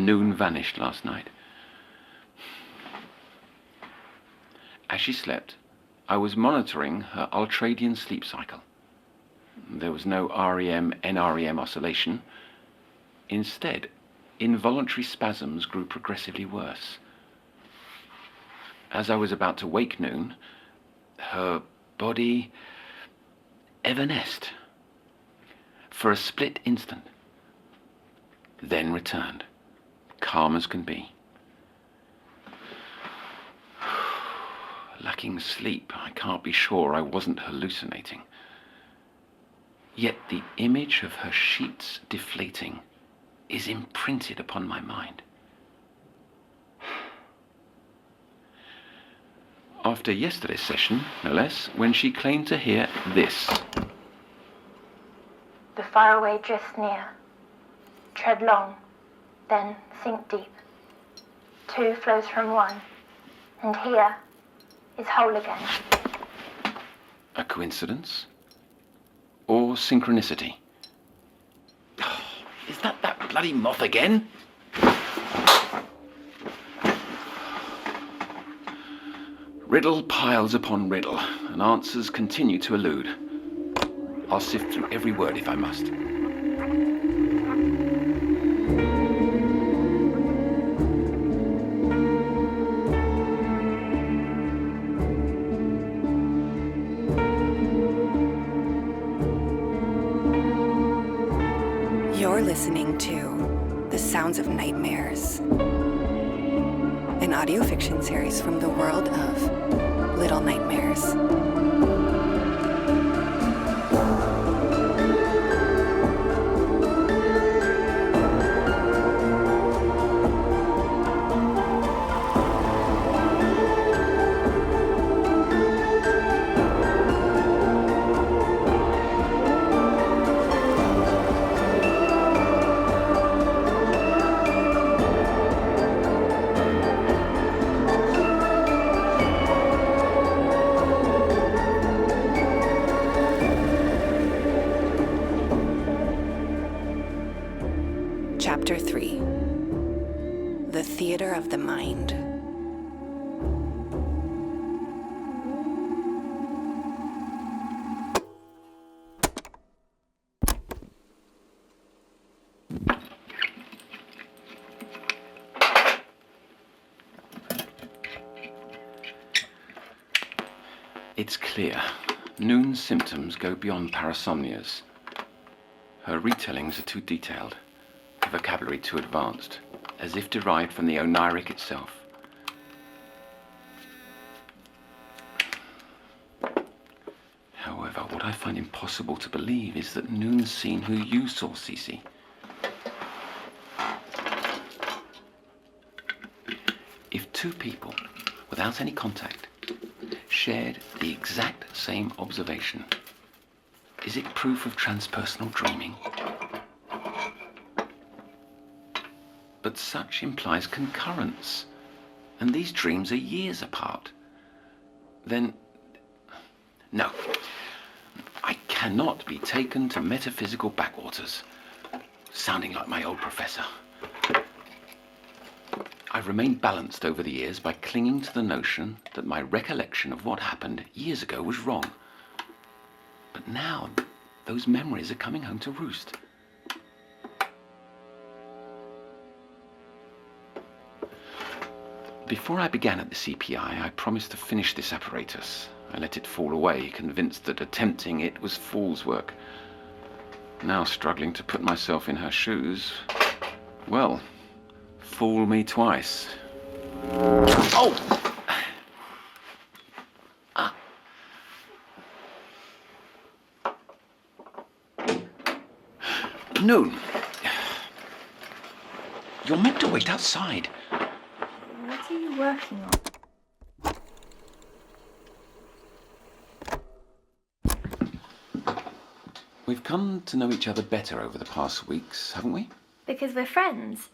Noon vanished last night. As she slept, I was monitoring her ultradian sleep cycle. There was no REM-NREM oscillation. Instead, involuntary spasms grew progressively worse. As I was about to wake Noon, her body evanesced for a split instant, then returned, calm as can be. Lacking sleep, I can't be sure I wasn't hallucinating. Yet the image of her sheets deflating is imprinted upon my mind. After yesterday's session, no less, when she claimed to hear this. The faraway drift near. Tread long, then sink deep. Two flows from one, and here is whole again. A coincidence? Or synchronicity? Oh, is that bloody moth again? Riddle piles upon riddle, and answers continue to elude. I'll sift through every word if I must. You're listening to The Sounds of Nightmares, an audio fiction series from the world of Little Nightmares. Chapter 3. The Theater of the Mind. It's clear. Noon's symptoms go beyond parasomnias. Her retellings are too detailed. Vocabulary too advanced, as if derived from the oniric itself. However, what I find impossible to believe is that Noon's seen who you saw, Cece. If two people, without any contact, shared the exact same observation, is it proof of transpersonal dreaming? But such implies concurrence, and these dreams are years apart. Then, no, I cannot be taken to metaphysical backwaters, sounding like my old professor. I've remained balanced over the years by clinging to the notion that my recollection of what happened years ago was wrong. But now, those memories are coming home to roost. Before I began at the CPI, I promised to finish this apparatus. I let it fall away, convinced that attempting it was fool's work. Now struggling to put myself in her shoes, well, fool me twice. Oh! Ah. Noon. You're meant to wait outside. What are you working on? We've come to know each other better over the past weeks, haven't we? Because we're friends.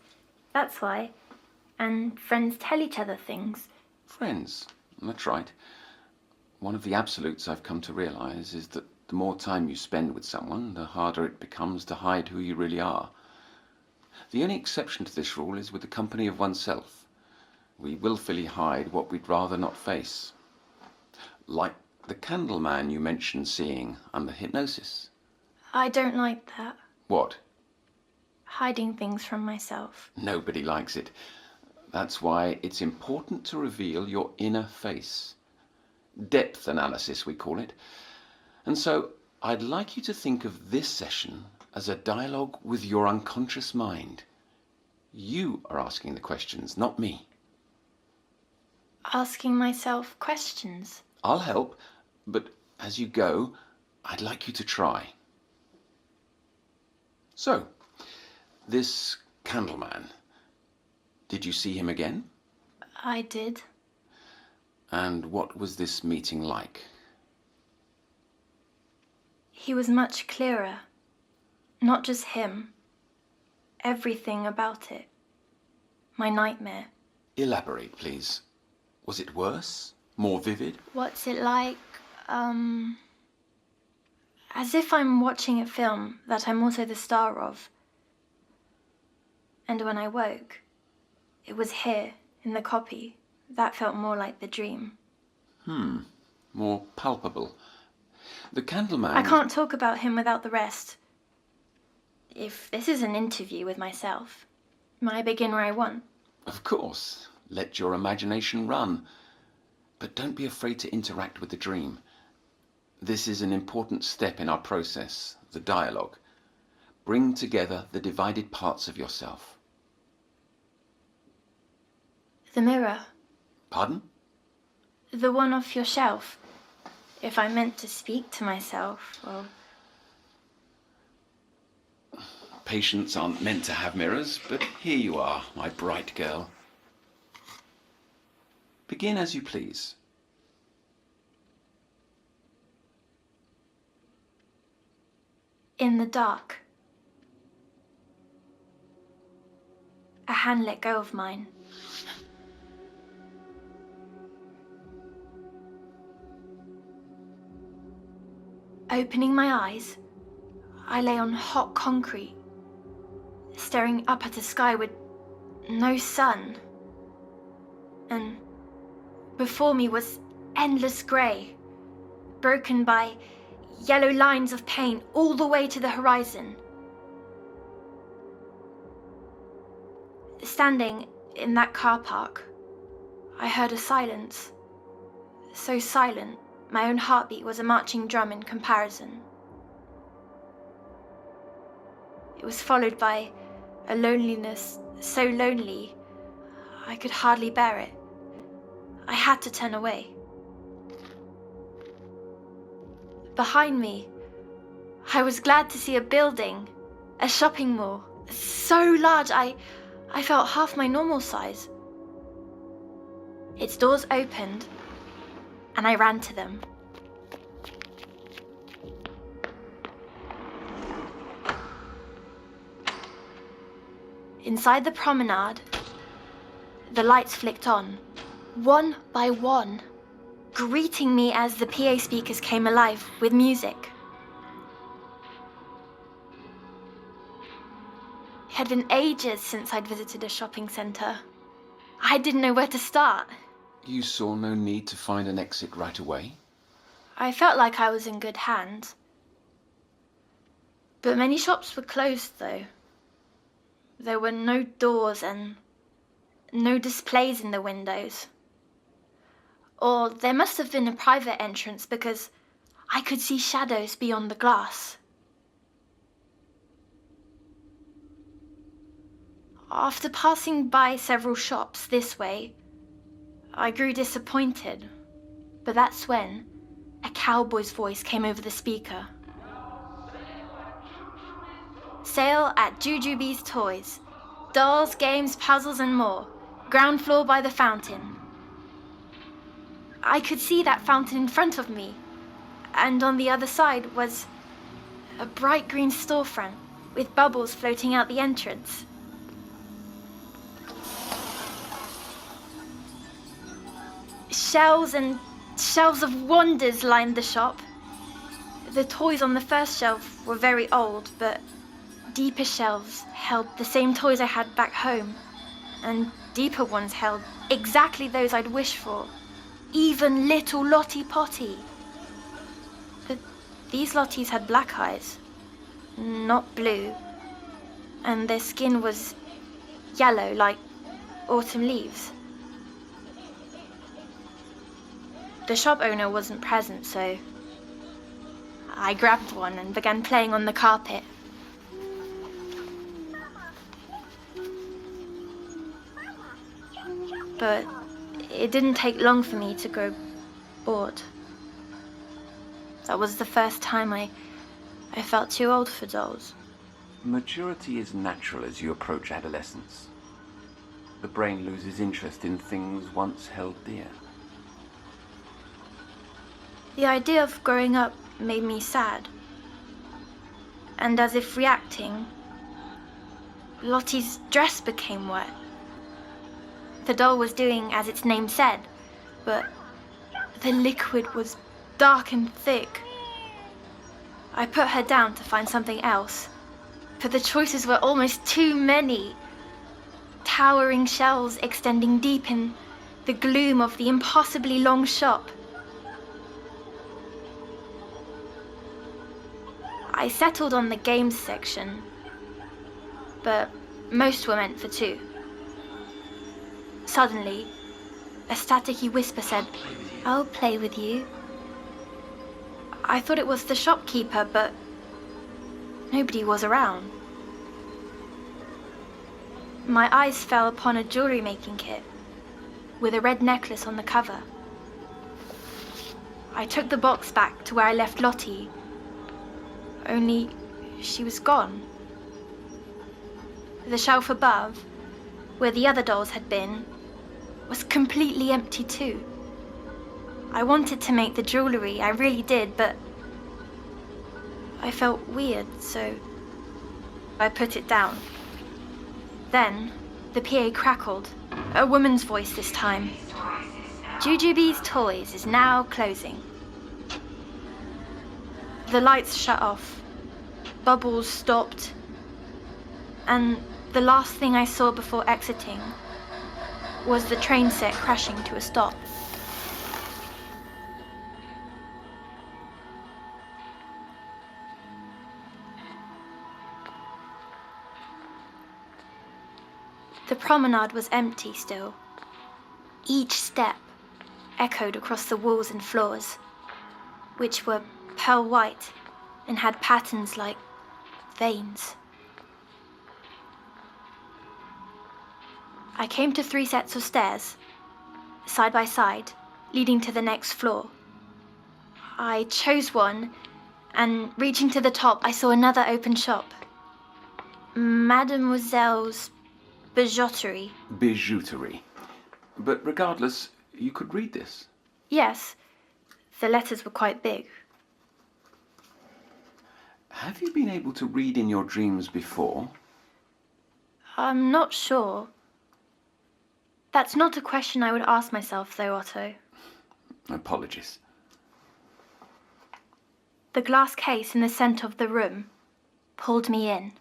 That's why. And friends tell each other things. Friends, that's right. One of the absolutes I've come to realize is that the more time you spend with someone, the harder it becomes to hide who you really are. The only exception to this rule is with the company of oneself. We willfully hide what we'd rather not face. Like the candle man you mentioned seeing under hypnosis. I don't like that. What? Hiding things from myself. Nobody likes it. That's why it's important to reveal your inner face. Depth analysis, we call it. And so I'd like you to think of this session as a dialogue with your unconscious mind. You are asking the questions, not me. Asking myself questions. I'll help, but as you go, I'd like you to try. So, this candleman, did you see him again? I did. And what was this meeting like? He was much clearer. Not just him. Everything about it. My nightmare. Elaborate, please. Was it worse? More vivid? What's it like? As if I'm watching a film that I'm also the star of. And when I woke, it was here, in the copy. That felt more like the dream. More palpable. The candleman... I can't talk about him without the rest. If this is an interview with myself, may I begin where I want? Of course. Let your imagination run. But don't be afraid to interact with the dream. This is an important step in our process, the dialogue. Bring together the divided parts of yourself. The mirror. Pardon? The one off your shelf. If I meant to speak to myself, well... Patients aren't meant to have mirrors, but here you are, my bright girl. Begin as you please. In the dark. A hand let go of mine. Opening my eyes, I lay on hot concrete, staring up at a sky with no sun. And before me was endless grey, broken by yellow lines of paint all the way to the horizon. Standing in that car park, I heard a silence, so silent my own heartbeat was a marching drum in comparison. It was followed by a loneliness so lonely I could hardly bear it. I had to turn away. Behind me, I was glad to see a building, a shopping mall, so large I felt half my normal size. Its doors opened, and I ran to them. Inside the promenade, the lights flicked on, one by one, greeting me as the PA speakers came alive with music. It had been ages since I'd visited a shopping centre. I didn't know where to start. You saw no need to find an exit right away? I felt like I was in good hands. But many shops were closed, though. There were no doors and no displays in the windows. Or there must have been a private entrance because I could see shadows beyond the glass. After passing by several shops this way, I grew disappointed, but that's when a cowboy's voice came over the speaker. Sale at Jujubee's Toys. Dolls, games, puzzles and more. Ground floor by the fountain. I could see that fountain in front of me, and on the other side was a bright green storefront with bubbles floating out the entrance. Shelves and shelves of wonders lined the shop. The toys on the first shelf were very old, but deeper shelves held the same toys I had back home, and deeper ones held exactly those I'd wished for, even little Lottie Potty. But these Lotties had black eyes, not blue, and their skin was yellow like autumn leaves. The shop owner wasn't present, so I grabbed one and began playing on the carpet. But it didn't take long for me to grow bored. That was the first time I felt too old for dolls. Maturity is natural as you approach adolescence. The brain loses interest in things once held dear. The idea of growing up made me sad. And as if reacting, Lottie's dress became wet. The doll was doing as its name said, but the liquid was dark and thick. I put her down to find something else, but the choices were almost too many. Towering shelves extending deep in the gloom of the impossibly long shop. I settled on the games section, but most were meant for two. Suddenly, a staticky whisper said, "I'll play with you." I thought it was the shopkeeper, but nobody was around. My eyes fell upon a jewelry making kit with a red necklace on the cover. I took the box back to where I left Lottie, only she was gone. The shelf above, where the other dolls had been, was completely empty too. I wanted to make the jewellery, I really did, but I felt weird, so I put it down. Then the PA crackled, a woman's voice this time. "Jujubee's Toys is now closing." The lights shut off, bubbles stopped, and the last thing I saw before exiting was the train set crashing to a stop. The promenade was empty still. Each step echoed across the walls and floors, which were pearl white and had patterns like veins. I came to 3 sets of stairs, side by side, leading to the next floor. I chose one, and reaching to the top, I saw another open shop. Mademoiselle's Bijouterie. Bijouterie. But regardless, you could read this. Yes, the letters were quite big. Have you been able to read in your dreams before? I'm not sure. That's not a question I would ask myself, though, Otto. Apologies. The glass case in the centre of the room pulled me in,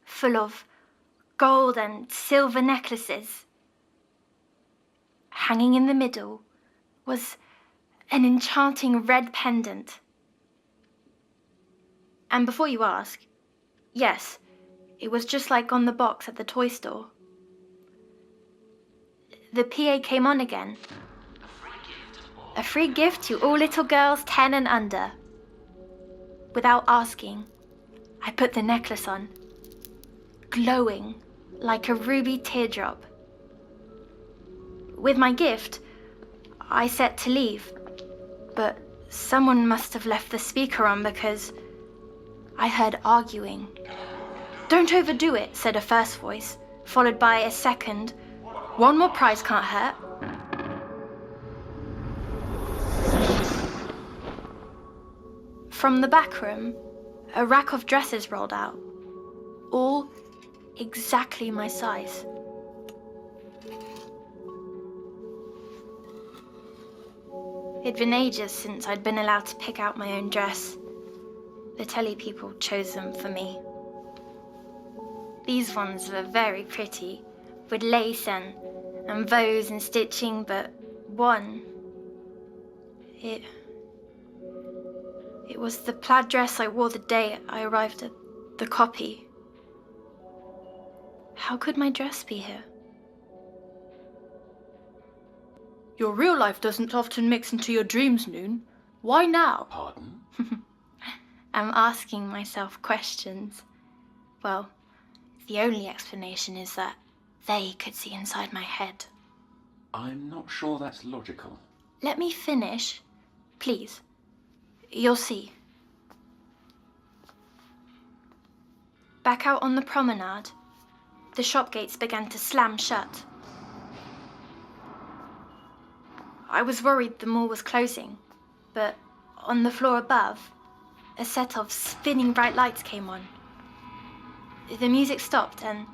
full of gold and silver necklaces. Hanging in the middle was an enchanting red pendant. And before you ask, yes, it was just like on the box at the toy store. The PA came on again. A free gift to all little girls 10 and under. Without asking, I put the necklace on, glowing like a ruby teardrop. With my gift, I set to leave, but someone must have left the speaker on because I heard arguing. "Don't overdo it," said a first voice, followed by a second. "One more prize can't hurt." From the back room, a rack of dresses rolled out, all exactly my size. It'd been ages since I'd been allowed to pick out my own dress. The telly people chose them for me. These ones were very pretty, with lace and bows and stitching, but one... It was the plaid dress I wore the day I arrived at the copy. How could my dress be here? Your real life doesn't often mix into your dreams, Noon. Why now? Pardon? I'm asking myself questions. Well, the only explanation is that they could see inside my head. I'm not sure that's logical. Let me finish, please. You'll see. Back out on the promenade, the shop gates began to slam shut. I was worried the mall was closing, but on the floor above, a set of spinning bright lights came on. The music stopped and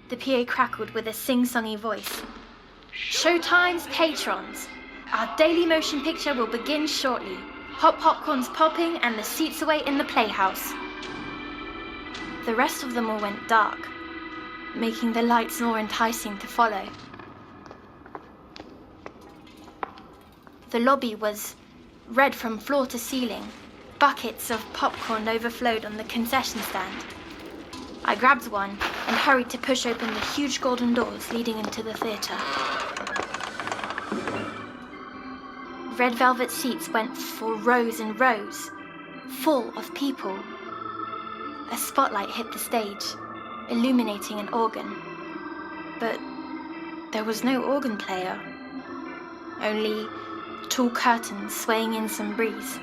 the PA crackled with a sing-songy voice. Showtime's patrons! Our daily motion picture will begin shortly. Hot popcorn's popping and the seats await in the playhouse. The rest of the mall went dark, making the lights more enticing to follow. The lobby was red from floor to ceiling. Buckets of popcorn overflowed on the concession stand. I grabbed one and hurried to push open the huge golden doors leading into the theatre. Red velvet seats went for rows and rows, full of people. A spotlight hit the stage, illuminating an organ. But there was no organ player, only tall curtains swaying in some breeze.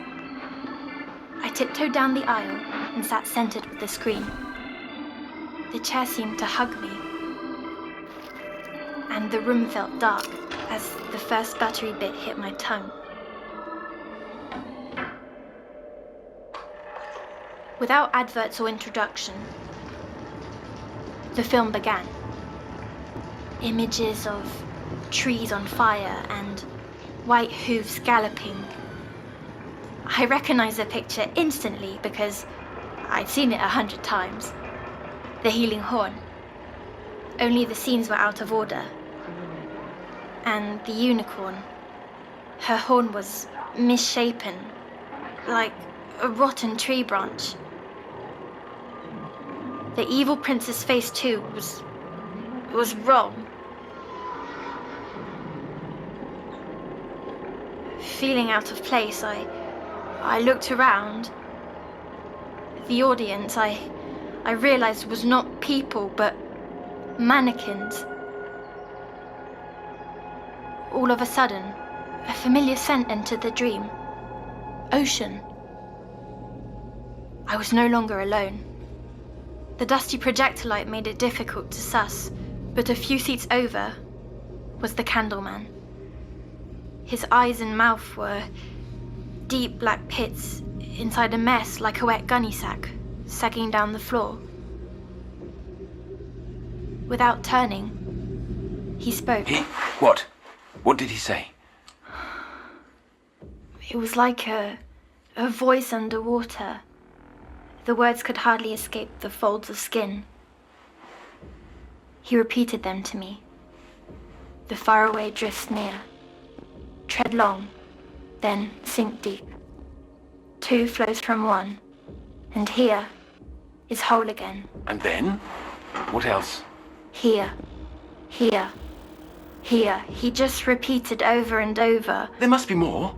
I tiptoed down the aisle and sat centered with the screen. The chair seemed to hug me, and the room felt dark as the first buttery bit hit my tongue. Without adverts or introduction, the film began. Images of trees on fire and white hooves galloping. I recognized the picture instantly because I'd seen it 100 times. The healing horn. Only the scenes were out of order. And the unicorn. Her horn was misshapen, like a rotten tree branch. The evil prince's face too was wrong. Feeling out of place, I looked around. The audience, I realized was not people, but mannequins. All of a sudden, a familiar scent entered the dream. Ocean. I was no longer alone. The dusty projector light made it difficult to suss, but a few seats over was the Candleman. His eyes and mouth were deep black pits inside a mess like a wet gunny sack, sagging down the floor. Without turning, he spoke. What? What did he say? It was like a voice underwater. The words could hardly escape the folds of skin. He repeated them to me. The faraway drifts near. Tread long, then sink deep. Two flows from one, and here is whole again. And then? What else? Here, here, here. He just repeated over and over. There must be more.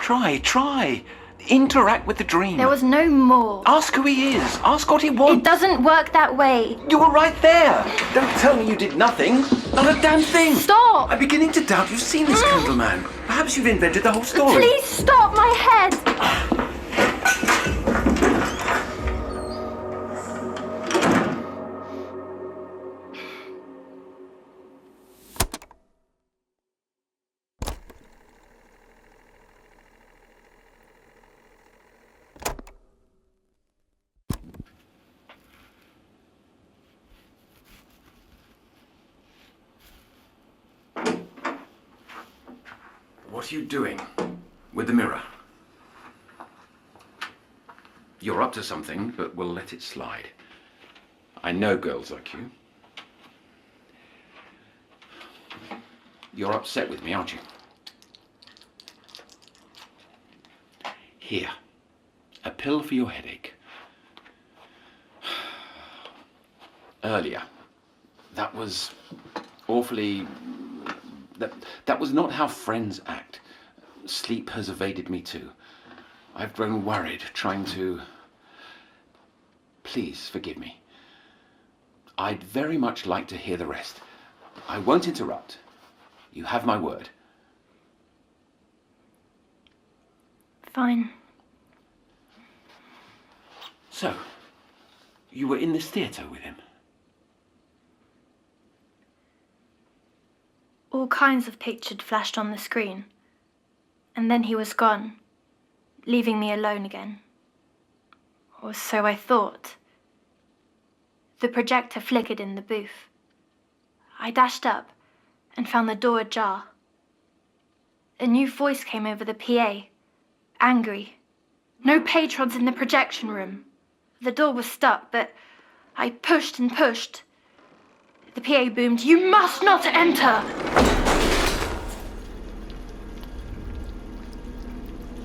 Try. Interact with the dream. There was no more. Ask who he is. Ask what he wants. It doesn't work that way. You were right there. Don't tell me you did nothing. Not a damn thing. Stop! I'm beginning to doubt you've seen this Candleman. Perhaps you've invented the whole story. Please stop my head! What are you doing with the mirror? You're up to something, but we'll let it slide. I know girls like you. You're upset with me, aren't you? Here, a pill for your headache. Earlier, that was awfully... That was not how friends act. Sleep has evaded me too. I've grown worried, trying to... Please forgive me. I'd very much like to hear the rest. I won't interrupt. You have my word. Fine. So, you were in this theatre with him? All kinds of pictures flashed on the screen. And then he was gone, leaving me alone again. Or so I thought. The projector flickered in the booth. I dashed up and found the door ajar. A new voice came over the PA, angry. No patrons in the projection room. The door was stuck, but I pushed and pushed. The PA boomed, "You must not enter!"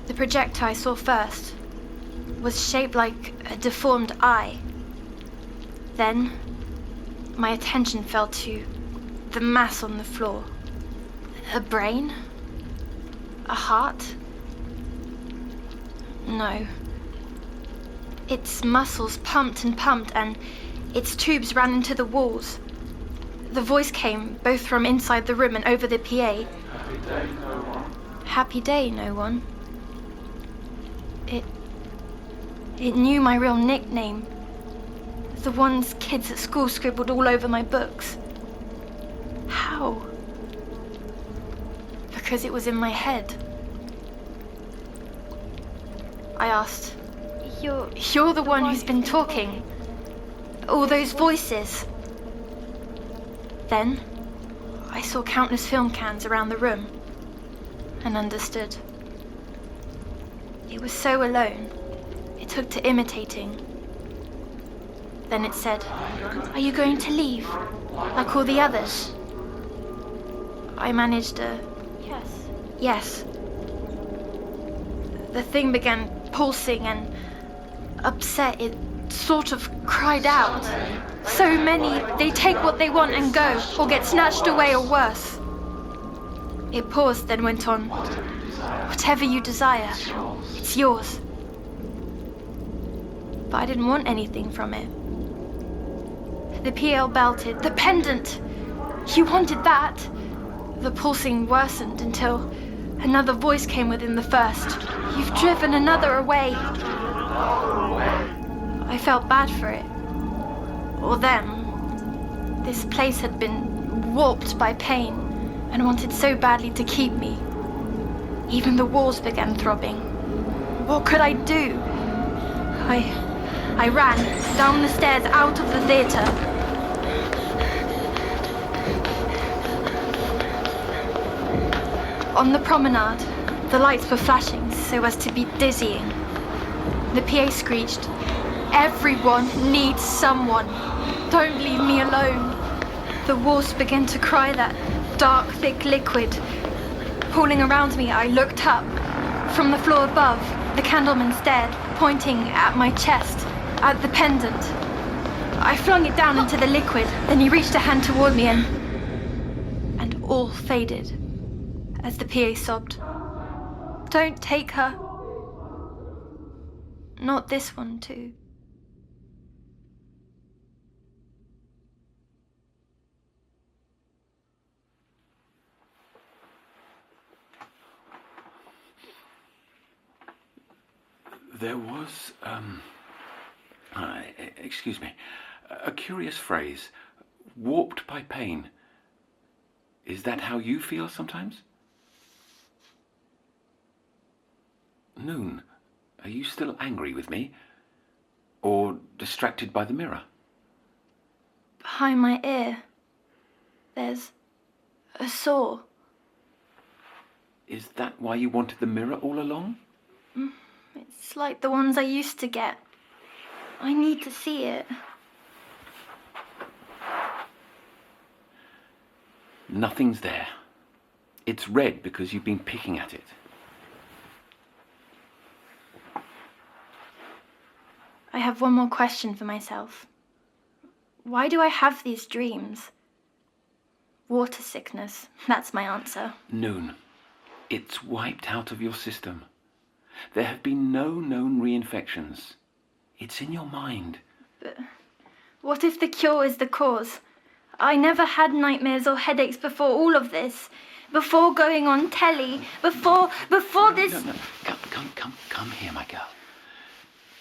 The projector I saw first was shaped like a deformed eye. Then, my attention fell to the mass on the floor. A brain? A heart? No. Its muscles pumped and pumped, and its tubes ran into the walls. The voice came both from inside the room and over the PA. Happy day, no one. Happy day, no one. It knew my real nickname. The ones kids at school scribbled all over my books. How? Because it was in my head. I asked, You're the one who's been talking. All those voices. Then, I saw countless film cans around the room and understood. It was so alone, it took to imitating. Then it said, "Are you going to leave, like all the others?" I managed a yes. The thing began pulsing and, upset, it sort of cried out. So many, they take what they want and go, or get snatched away or worse. It paused, then went on. Whatever you desire, it's yours. But I didn't want anything from it. The PL belted, "The pendant! You wanted that!" The pulsing worsened until another voice came within the first. "You've driven another away." I felt bad for it. Or them. This place had been warped by pain and wanted so badly to keep me. Even the walls began throbbing. What could I do? I ran down the stairs out of the theatre. On the promenade, the lights were flashing so as to be dizzying. The PA screeched, "Everyone needs someone. Don't leave me alone." The walls began to cry that dark, thick liquid. Pooling around me, I looked up. From the floor above, the candleman stared, pointing at my chest, at the pendant. I flung it down into the liquid, then he reached a hand toward me and all faded as the PA sobbed, "Don't take her. Not this one, too." There was, excuse me, a curious phrase, warped by pain. Is that how you feel sometimes? Noon, are you still angry with me? Or distracted by the mirror? Behind my ear, there's a sore. Is that why you wanted the mirror all along? It's like the ones I used to get. I need to see it. Nothing's there. It's red because you've been picking at it. I have one more question for myself. Why do I have these dreams? Water sickness, that's my answer. Noon. It's wiped out of your system. There have been no known reinfections. It's in your mind. But what if the cure is the cause? I never had nightmares or headaches before all of this. Before going on telly. Before this... No. Come here, my girl.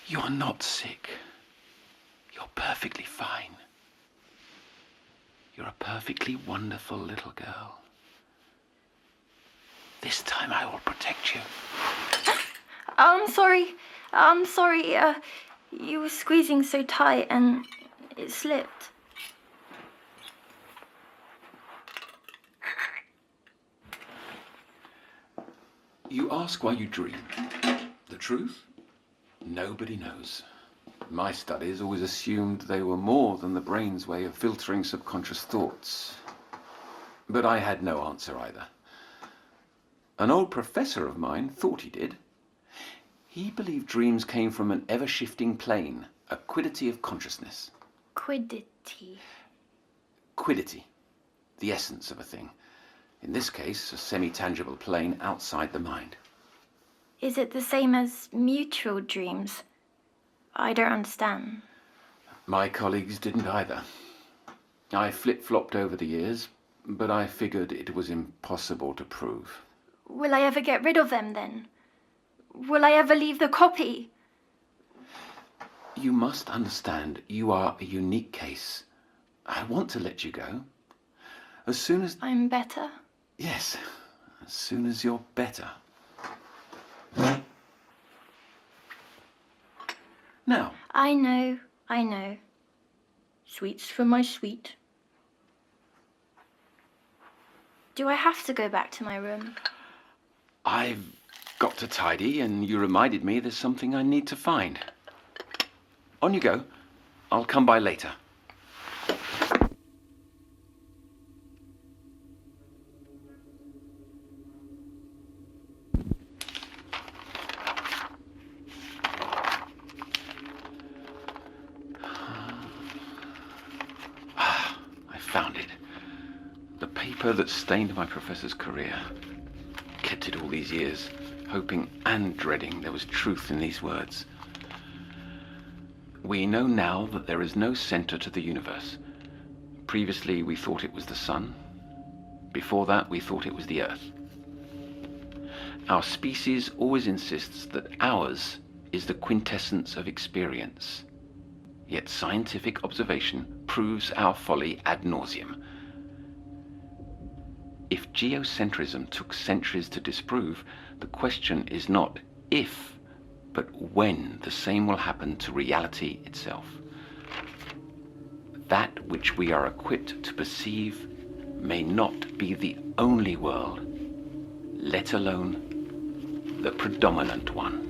You're not sick. You're perfectly fine. You're a perfectly wonderful little girl. This time I will protect you. I'm sorry. You were squeezing so tight and it slipped. You ask why you dream. The truth? Nobody knows. My studies always assumed they were more than the brain's way of filtering subconscious thoughts. But I had no answer either. An old professor of mine thought he did. He believed dreams came from an ever-shifting plane, a quiddity of consciousness. Quiddity. Quiddity, the essence of a thing. In this case, a semi-tangible plane outside the mind. Is it the same as mutual dreams? I don't understand. My colleagues didn't either. I flip-flopped over the years, but I figured it was impossible to prove. Will I ever get rid of them then? Will I ever leave the copy? You must understand, you are a unique case. I want to let you go. As soon as... I'm better? Yes, as soon as you're better. Now. I know. Sweets for my sweet. Do I have to go back to my room? I've got to tidy, and you reminded me there's something I need to find. On you go. I'll come by later. I found it. The paper that stained my professor's career. Kept it all these years, hoping and dreading there was truth in these words. We know now that there is no center to the universe. Previously, we thought it was the sun. Before that, we thought it was the earth. Our species always insists that ours is the quintessence of experience. Yet scientific observation proves our folly ad nauseum. If geocentrism took centuries to disprove, the question is not if, but when the same will happen to reality itself. That which we are equipped to perceive may not be the only world, let alone the predominant one.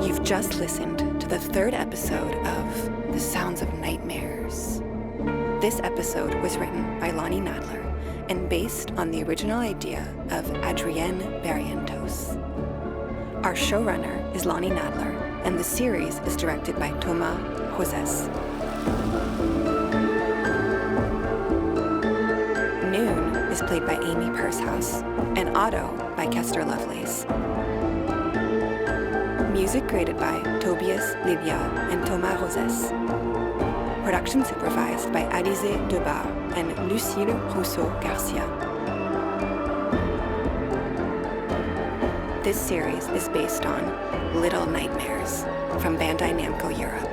You've just listened to the third episode of The Sounds of Nightmares. This episode was written by Lonnie Nadler and based on the original idea of Adrienne Barrientos. Our showrunner is Lonnie Nadler, and the series is directed by Thomas Joses. Noon is played by Amy Purshouse, and Otto by Kester Lovelace. Music created by Tobias Libya and Thomas Joses. Production supervised by Alizé Debar and Lucille Rousseau-Garcia. This series is based on Little Nightmares from Bandai Namco Europe.